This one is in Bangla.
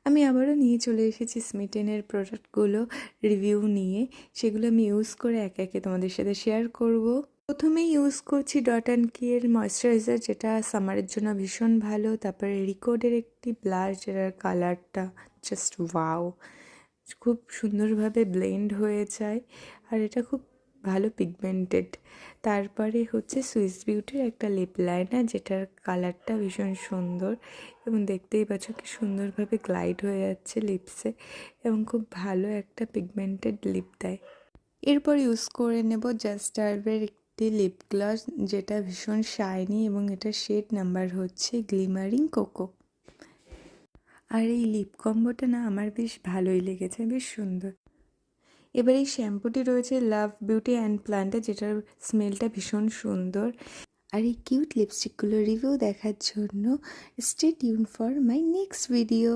আমি আবারও নিয়ে চলে এসেছি স্মিটেনের প্রোডাক্টগুলো রিভিউ নিয়ে। সেগুলো আমি ইউজ করে একে একে তোমাদের সাথে শেয়ার করব। প্রথমেই ইউজ করছি ডট অ্যান্ড কি এর ময়েশ্চারাইজার, যেটা সামারের জন্য ভীষণ ভালো। তারপরে রিকোডের একটি ব্লাশ, যেটার কালারটা জাস্ট ওয়াও, খুব সুন্দরভাবে ব্লেন্ড হয়ে যায় আর এটা খুব ভালো পিগমেন্টেড। তারপরে হচ্ছে সুইস বিউটির একটা লিপ লাইনার, যেটার কালারটা ভীষণ সুন্দর এবং দেখতেই পাচ্ছ কি সুন্দরভাবে গ্লাইড হয়ে যাচ্ছে লিপসে এবং খুব ভালো একটা পিগমেন্টেড লিপ দেয়। এরপর ইউজ করে নেব জাস্ট ডার্বের একটি লিপ গ্লস, যেটা ভীষণ শাইনি এবং এটার শেড নাম্বার হচ্ছে গ্লিমারিং কোকো। আর এই লিপ কম্বোটা না আমার বেশ ভালোই লেগেছে, বেশ সুন্দর। এবার এই শ্যাম্পুটি রয়েছে লাভ বিউটি অ্যান্ড প্ল্যান্টে, যেটার স্মেলটা ভীষণ সুন্দর। আর এই কিউট লিপস্টিকগুলো রিভিউ দেখার জন্য stay tune for my next video.